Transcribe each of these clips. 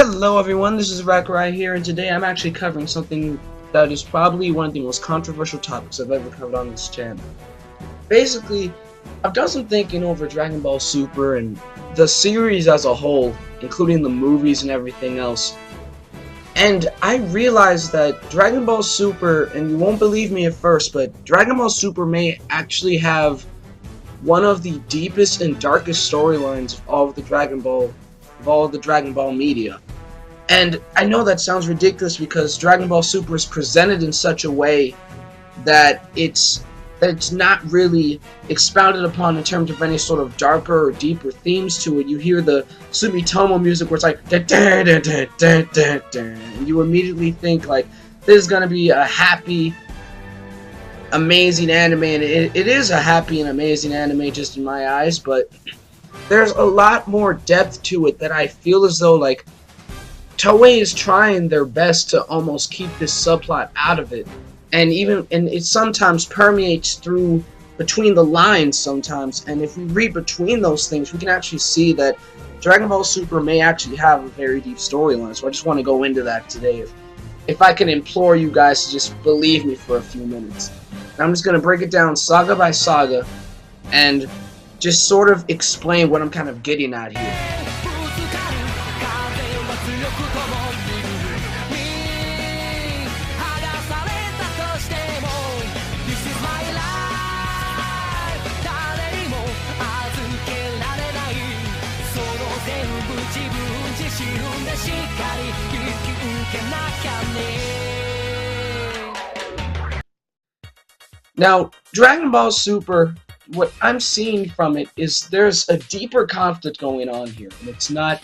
Hello everyone, this is Rack right here, and today I'm actually covering something that is probably one of the most controversial topics I've ever covered on this channel. Basically, I've done some thinking over Dragon Ball Super and the series as a whole, including the movies and everything else. And I realized that Dragon Ball Super, and you won't believe me at first, but Dragon Ball Super may actually have one of the deepest and darkest storylines of all of the Dragon Ball media. And I know that sounds ridiculous because Dragon Ball Super is presented in such a way that it's not really expounded upon in terms of any sort of darker or deeper themes to it. You hear the Sumitomo music where it's like da, da, da, da, da, da, da, and you immediately think like this is gonna be a happy, amazing anime, and it is a happy and amazing anime just in my eyes, but there's a lot more depth to it that I feel as though like Toei is trying their best to almost keep this subplot out of it, and it sometimes permeates through between the lines sometimes, and if we read between those things we can actually see that Dragon Ball Super may actually have a very deep storyline. So I just want to go into that today if I can implore you guys to just believe me for a few minutes. I'm just going to break it down saga by saga and just sort of explain what I'm kind of getting at here. Now, Dragon Ball Super, what I'm seeing from it is there's a deeper conflict going on here, and it's not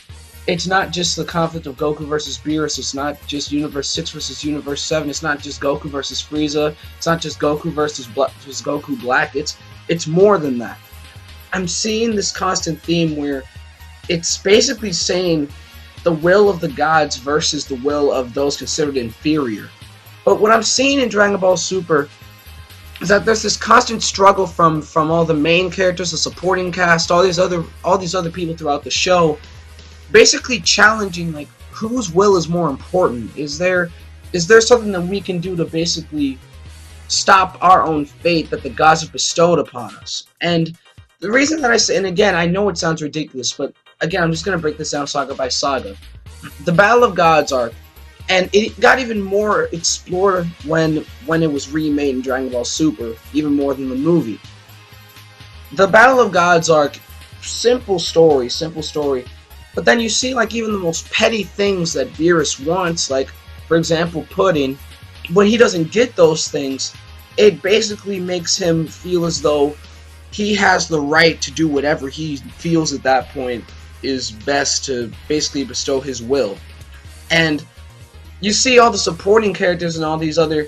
just the conflict of Goku versus Beerus. It's not just Universe 6 versus Universe 7. It's not just Goku versus Frieza. It's not just Goku versus Goku Black. It's more than that. I'm seeing this constant theme where it's basically saying the will of the gods versus the will of those considered inferior. But what I'm seeing in Dragon Ball Super is that there's this constant struggle from all the main characters, the supporting cast, all these other people throughout the show, basically challenging like whose will is more important. Is there something that we can do to basically stop our own fate that the gods have bestowed upon us? And the reason that I say, and again, I know it sounds ridiculous, but again, I'm just going to break this down saga by saga. The Battle of Gods arc, and it got even more explored when it was remade in Dragon Ball Super, even more than the movie. The Battle of Gods arc, simple story, but then you see like even the most petty things that Beerus wants, like for example Pudding. When he doesn't get those things, it basically makes him feel as though he has the right to do whatever he feels at that point is best to basically bestow his will. And you see all the supporting characters and all these other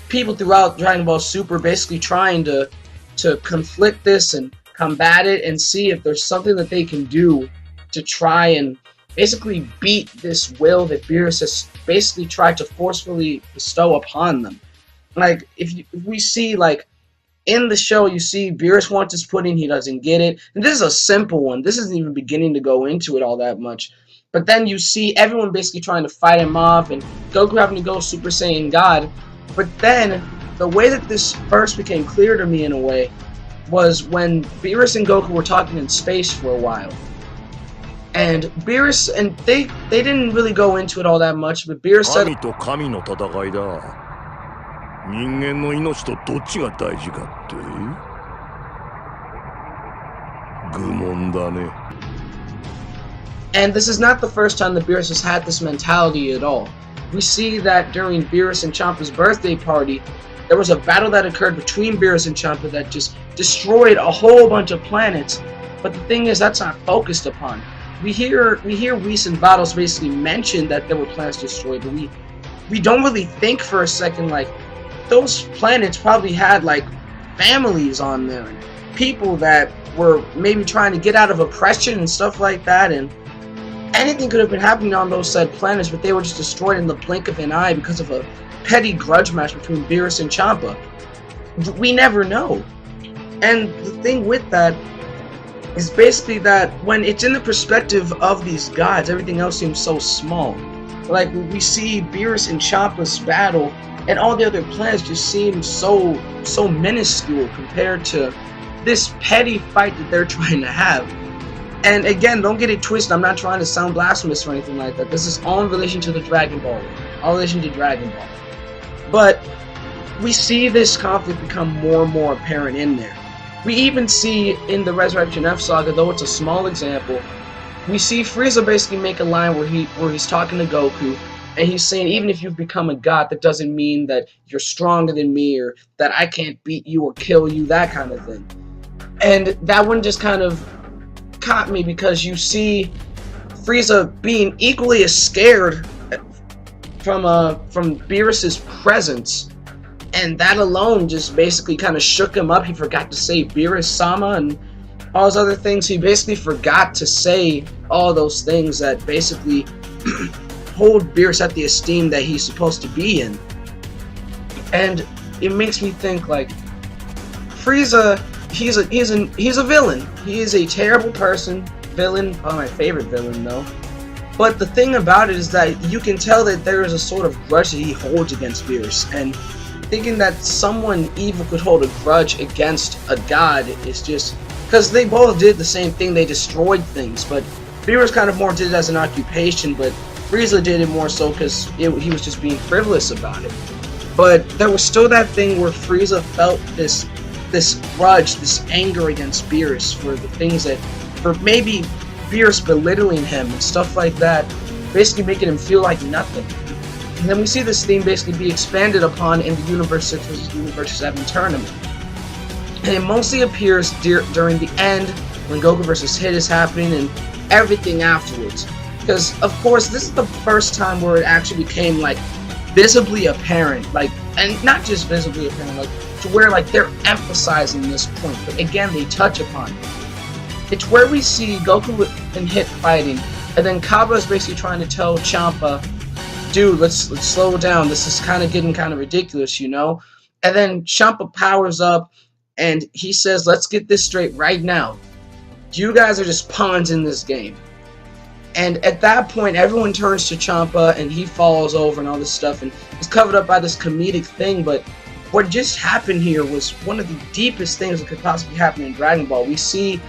people throughout Dragon Ball Super basically trying to conflict this and combat it and see if there's something that they can do to try and basically beat this will that Beerus has basically tried to forcefully bestow upon them. Like, if we see, like, in the show, you see Beerus wants his pudding, he doesn't get it. And this is a simple one. This isn't even beginning to go into it all that much. But then you see everyone basically trying to fight him off, and Goku having to go Super Saiyan God. But then, the way that this first became clear to me in a way was when Beerus and Goku were talking in space for a while. And Beerus, and they didn't really go into it all that much, but Beerus said, and this is not the first time that Beerus has had this mentality at all. We see that during Beerus and Champa's birthday party, there was a battle that occurred between Beerus and Champa that just destroyed a whole bunch of planets. But the thing is, that's not focused upon. We hear Whis and Vados basically mention that there were planets destroyed, but we don't really think for a second like those planets probably had like families on there and people that were maybe trying to get out of oppression and stuff like that, and anything could have been happening on those said planets, but they were just destroyed in the blink of an eye because of a petty grudge match between Beerus and Champa. We never know. And the thing with that is basically that when it's in the perspective of these gods, everything else seems so small. Like we see Beerus and Champa's battle, and all the other planets just seem so minuscule compared to this petty fight that they're trying to have. And again, don't get it twisted. I'm not trying to sound blasphemous or anything like that. This is all in relation to the Dragon Ball, all in relation to Dragon Ball. But we see this conflict become more and more apparent in there. We even see in the Resurrection F saga, though it's a small example, we see Frieza basically make a line where he's talking to Goku, and he's saying, even if you've become a god, that doesn't mean that you're stronger than me, or that I can't beat you or kill you, that kind of thing. And that one just kind of caught me, because you see Frieza being equally as scared from Beerus's presence, and that alone just basically kind of shook him up. He forgot to say Beerus-sama and all those other things. He basically forgot to say all those things that basically hold Beerus at the esteem that he's supposed to be in. And it makes me think, like, Frieza, he's a villain. He is a terrible person. Villain, probably my favorite villain though. But the thing about it is that you can tell that there is a sort of grudge that he holds against Beerus, and thinking that someone evil could hold a grudge against a god is just, because they both did the same thing. They destroyed things, but Beerus kind of more did it as an occupation, but Frieza did it more so because he was just being frivolous about it. But there was still that thing where Frieza felt this grudge, this anger against Beerus for the things that, for maybe Beerus belittling him and stuff like that, basically making him feel like nothing. And then we see this theme basically be expanded upon in the Universe 6 vs. Universe 7 tournament. And it mostly appears during the end, when Goku vs. Hit is happening, and everything afterwards. Because, of course, this is the first time where it actually became, like, visibly apparent, like, and not just visibly apparent, like, to where, like, they're emphasizing this point, but again, they touch upon it. It's where we see Goku and Hit fighting, and then Kaba is basically trying to tell Champa, dude, let's slow down, this is kind of getting kind of ridiculous, you know? And then Champa powers up, and he says, let's get this straight right now. You guys are just pawns in this game. And at that point, everyone turns to Champa, and he falls over and all this stuff, and it's covered up by this comedic thing, but what just happened here was one of the deepest things that could possibly happen in Dragon Ball. We see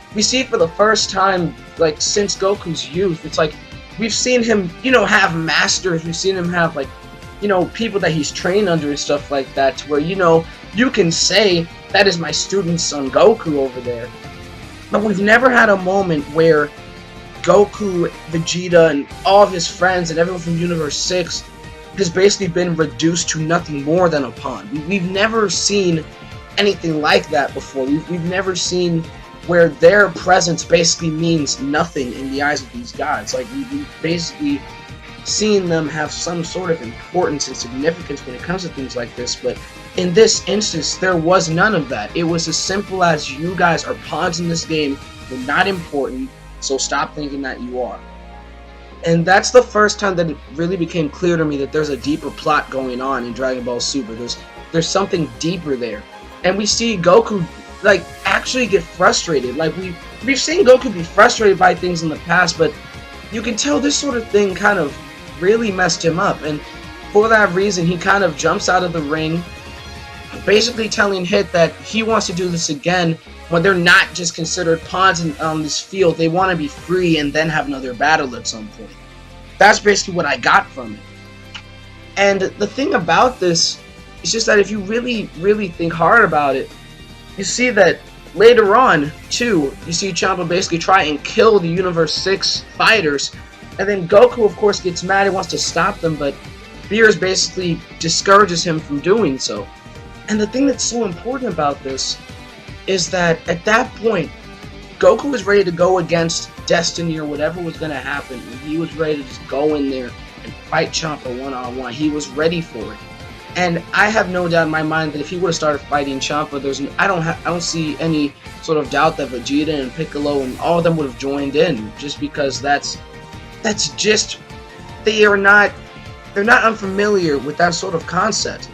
for the first time, like, since Goku's youth, it's like, we've seen him, you know, have masters, we've seen him have, like, you know, people that he's trained under and stuff like that, to where, you know, you can say, that is my student's son Goku over there. But we've never had a moment where Goku, Vegeta, and all of his friends and everyone from Universe 6 has basically been reduced to nothing more than a pawn. We've never seen anything like that before. We've never seen where their presence basically means nothing in the eyes of these gods. Like, we've basically seen them have some sort of importance and significance when it comes to things like this, but in this instance, there was none of that. It was as simple as, you guys are pawns in this game, you're not important, so stop thinking that you are. And that's the first time that it really became clear to me that there's a deeper plot going on in Dragon Ball Super. There's something deeper there. And we see Goku, like, actually get frustrated. Like, we've seen Goku be frustrated by things in the past, but you can tell this sort of thing kind of really messed him up. And for that reason, he kind of jumps out of the ring, basically telling Hit that he wants to do this again when they're not just considered pawns on this field. They want to be free and then have another battle at some point. That's basically what I got from it. And the thing about this is just that if you really, really think hard about it, you see that later on, too, you see Champa basically try and kill the Universe 6 fighters, and then Goku, of course, gets mad and wants to stop them, but Beerus basically discourages him from doing so. And the thing that's so important about this is that at that point, Goku was ready to go against destiny or whatever was going to happen, and he was ready to just go in there and fight Champa one-on-one. He was ready for it. And I have no doubt in my mind that if he would have started fighting Champa, I don't see any sort of doubt that Vegeta and Piccolo and all of them would have joined in, just because that's just, they're not unfamiliar with that sort of concept.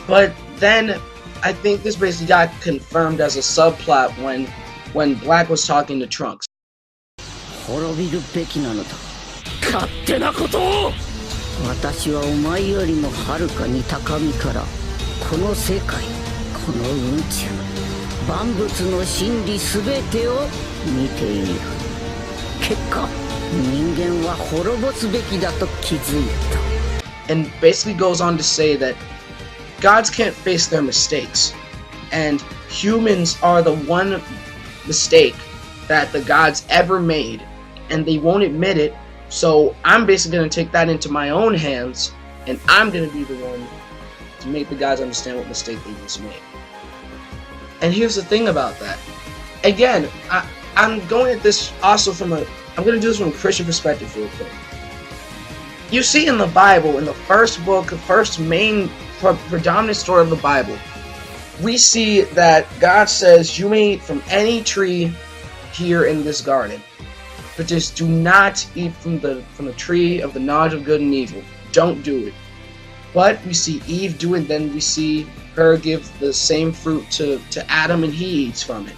But then I think this basically got confirmed as a subplot when when Black was talking to Trunks. 滅びるべきなのだ。勝手なことを。私はお前よりもはるかに高みからこの世界、この宇宙、万物の真理すべてを見ている。結果、人間は滅ぼすべきだと気づいた。And basically goes on to say that gods can't face their mistakes, and humans are the one mistake that the gods ever made, and they won't admit it. So I'm basically going to take that into my own hands, and I'm going to be the one to make the gods understand what mistake they just made. And here's the thing about that. Again, I'm going at this also I'm going to do this from a Christian perspective real quick. You see in the Bible, in the first book, the first main predominant story of the Bible, we see that God says, you may eat from any tree here in this garden, but just do not eat from the tree of the knowledge of good and evil. Don't do it. But we see Eve do it, then we see her give the same fruit to Adam, and he eats from it.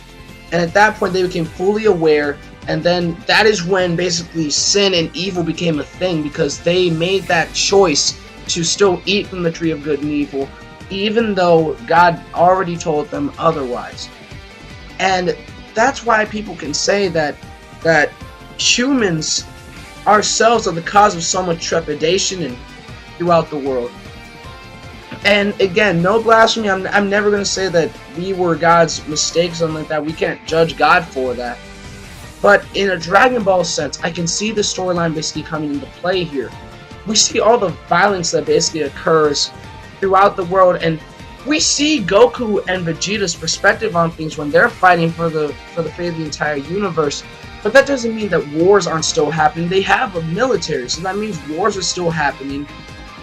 And at that point they became fully aware, and then that is when basically sin and evil became a thing, because they made that choice to still eat from the tree of good and evil, even though God already told them otherwise. And that's why people can say that humans ourselves are the cause of so much trepidation and throughout the world. And again, no blasphemy. I'm never going to say that we were God's mistakes, something like that. We can't judge God for that. But in a Dragon Ball sense, I can see the storyline basically coming into play here. We see all the violence that basically occurs throughout the world, and we see Goku and Vegeta's perspective on things when they're fighting for the fate of the entire universe. But that doesn't mean that wars aren't still happening. They have a military, so that means wars are still happening.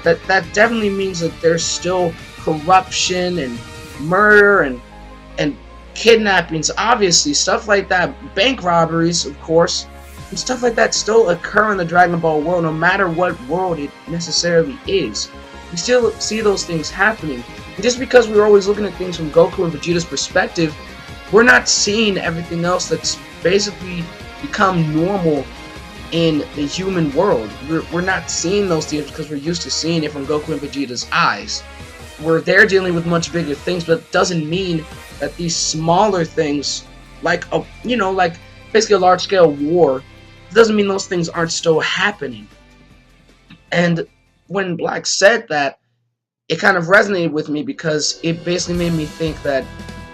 That definitely means that there's still corruption and murder and kidnappings, obviously, stuff like that, bank robberies, of course, and stuff like that still occur in the Dragon Ball world, no matter what world it necessarily is. We still see those things happening. And just because we're always looking at things from Goku and Vegeta's perspective, we're not seeing everything else that's basically become normal in the human world. We're not seeing those things because we're used to seeing it from Goku and Vegeta's eyes. They're dealing with much bigger things, but it doesn't mean that these smaller things, like basically a large-scale war, doesn't mean those things aren't still happening. And when Black said that, it kind of resonated with me, because it basically made me think that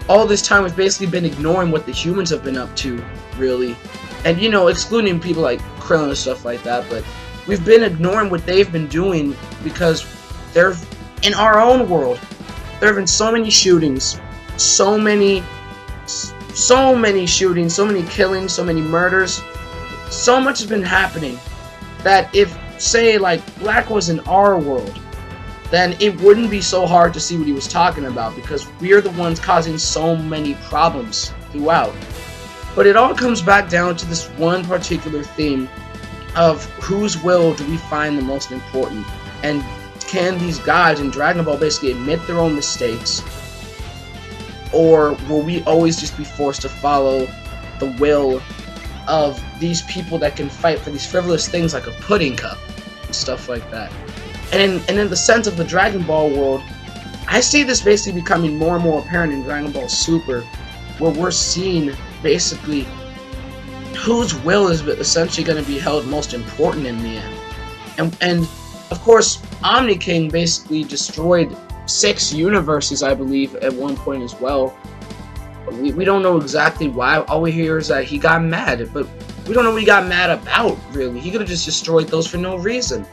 all this time we've basically been ignoring what the humans have been up to, really. And, excluding people like Krillin and stuff like that, but we've been ignoring what they've been doing, because they're in our own world. There have been so many shootings, so many shootings, so many killings, so many murders. So much has been happening that if, say, like, Black was in our world, then it wouldn't be so hard to see what he was talking about, because we're the ones causing so many problems throughout. But it all comes back down to this one particular theme of whose will do we find the most important, and can these gods in Dragon Ball basically admit their own mistakes, or will we always just be forced to follow the will of these people that can fight for these frivolous things like a pudding cup and stuff like that? And in the sense of the Dragon Ball world, I see this basically becoming more and more apparent in Dragon Ball Super, where we're seeing basically whose will is essentially going to be held most important in the end. And of course, Omni King basically destroyed 6 universes, I believe, at one point as well. We don't know exactly why. All we hear is that he got mad, but we don't know what he got mad about, really. He could have just destroyed those for no reason.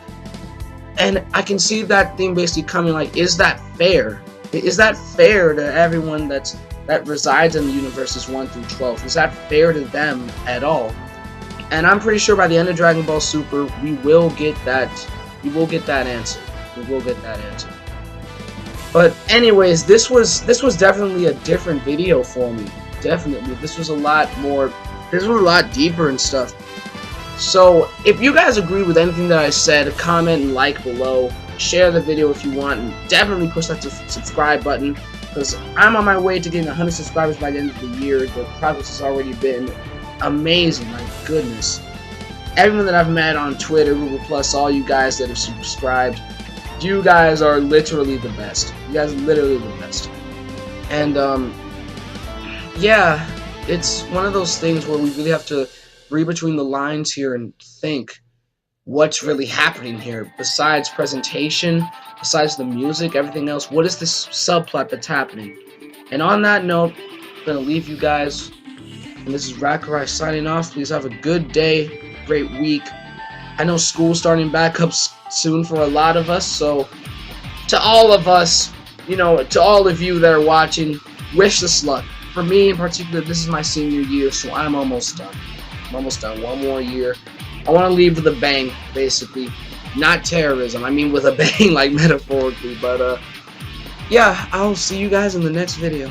And I can see that thing basically coming, like, is that fair? Is that fair to everyone that resides in the universes 1 through 12? Is that fair to them at all? And I'm pretty sure by the end of Dragon Ball Super, we will get that answer. We will get that answer. But anyways, this was definitely a different video for me. Definitely. This was a lot deeper and stuff. So, if you guys agree with anything that I said, comment and like below. Share the video if you want, and definitely push that subscribe button. because I'm on my way to getting 100 subscribers by the end of the year. The progress has already been amazing. My goodness. Everyone that I've met on Twitter, Google Plus, all you guys that have subscribed, you guys are literally the best. You guys are literally the best. And yeah, it's one of those things where we really have to read between the lines here and think what's really happening here. Besides presentation, besides the music, everything else, what is this subplot that's happening? And on that note, I'm going to leave you guys. And this is Rakurai signing off. Please have a good day, great week. I know school's starting back up soon for a lot of us, so to all of us, you know, to all of you that are watching, wish us luck. For me in particular, this is my senior year, so I'm almost done. I'm almost done. One more year. I want to leave with a bang, basically. Not terrorism. I mean with a bang, like metaphorically. But, yeah, I'll see you guys in the next video.